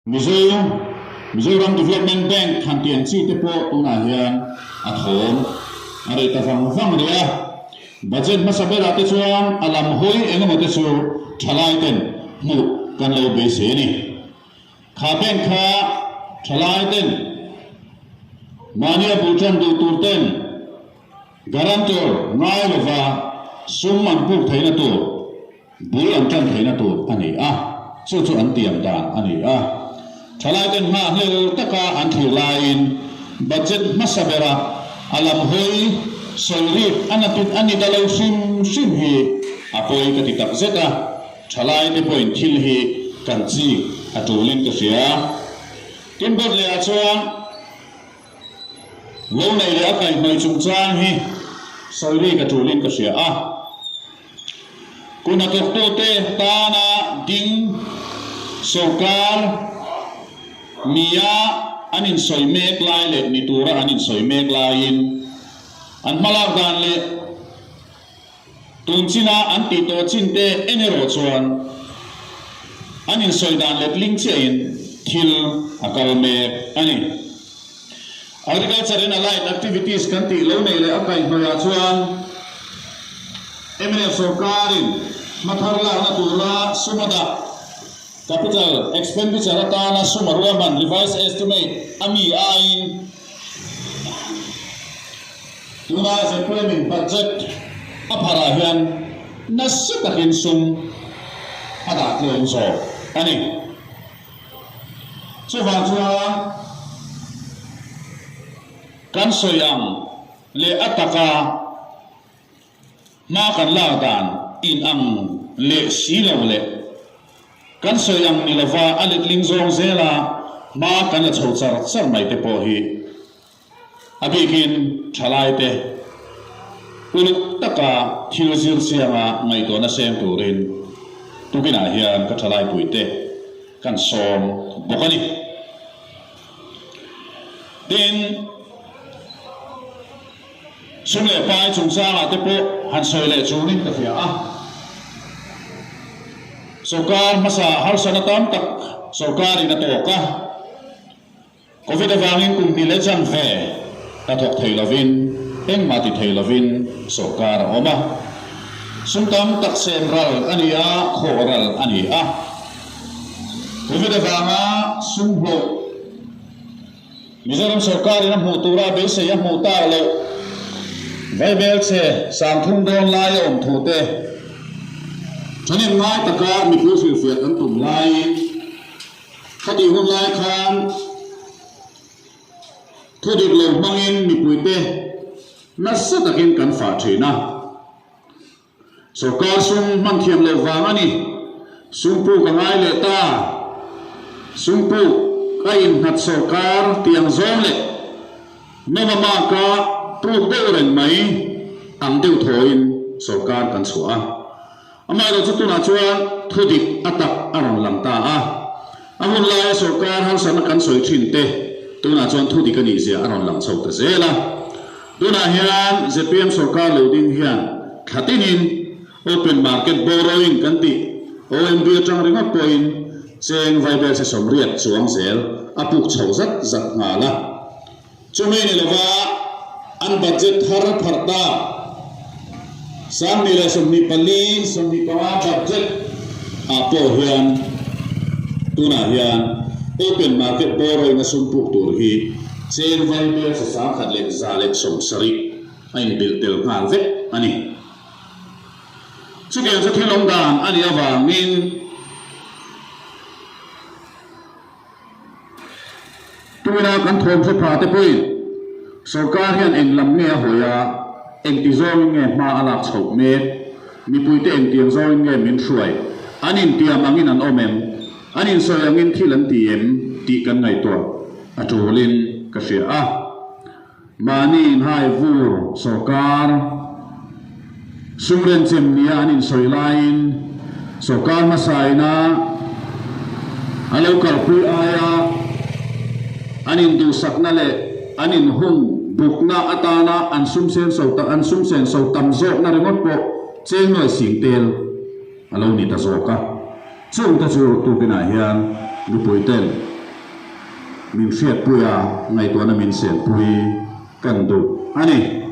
Mizoram Development Bank han tiền chi te po tuna hian a thom are ta fang ria budget masabera te chuan alam hoi engemaw te chu thalai ten mu kan lo be se ni kha bank kha thalai ten mania bulchan du tur ten guarantor ngai lova summan pu thaina tu bul an chan thaina tu ani a chu an tiam dan ani a thalai ten ma hlel taka an thir lain budget masabera alam hoi solri anapit ani dalo sim hi apoi ka titak zeta thalai te point thil hi kan chi atulin ka sia tin bot le a chuan lo nei le akai noi chung chang hi solri ka tulin ka sia a kuna tok to te tana ding sokar mia anin soimek lai le nitura anin soimek lain an malak dan le tunchina an ti to chinte enero chuan anin soidan le ling chein thil akalme ani agriculture and allied activities kan ti lo nei le akai hoya chuan MNF sarkarin matharla na turla sumada capital expenditure atana sumaruaman revised estimate ami ain tuna implement budget apara hian nasutakin sum ada tlong so ani chuwa kan soyang le ataka ma kan la dan in ang le silo le kan soyang nilava alit lingzong zela ma kan chhauchar char mai te po hi abikin thalai te uluk taka thilzir sianga ngai to na sem turin tukina hian ka thalai puite kan som bokani tin sumle pai chungsa te po han soile chunin ka fia a sokar masa har sanatam tak sokar ina to ka covid avangin kum dile chan ve ta thok theilovin eng mati theilovin sokar oma sumtam tak semral ania khoral ania covid avanga sumbo Mizoram sokar ina mutura be se ya muta lo vai bel se sam thung don lai om thu te chanin ngai taka mi pu fi fiat an tum lai khati hun lai khan thudik lo mangin mi puite nasa takin kan fa thina sarkar sum man thiam le wangani sumpu ka ngai le ta sumpu kain hat sarkar tiang zom le mama ka truk de ren mai ang deu thoin sarkar kan chua amai ro chutuna chuan thudik atak aron langta a amun lai sarkar han san kan soi thin te tuna chuan thudik ani zia aron lang chho ta zela tuna hian ZPM sarkar lo ding hian khatinin open market borrowing kan ti OMB atang ringa point cheng viber se somriat chuang zel apuk chho zat ngala chumi ni lova an budget har pharta samni le somni pali somni pawa budget apo hian tuna hian open market borrowing asum puk tur hi chen viber se sam khat le zalek som sari ain bil tel ngal ve ani chuken sa thilong dan ani awangin tuna kan thom se pha te pui sarkar hian englam nge hoya engti zong nge ma alak chhok me mi puite engtiang zong nge min hruai anin tiam angin an omem anin soi angin thilan tiem ti kan ngai to atulin ka sia a mani hai vur sarkar sumren chem nia anin soi lain sarkar masaina alo kar pu aya anin du sakna le anin hung bukna atana an sumsen so tam zo na remote po cheng noi sing tel alo ni ta zo ka chung ta chu tu bina hian lu poitel min fiat puya ngai to na min sen pui kan du ani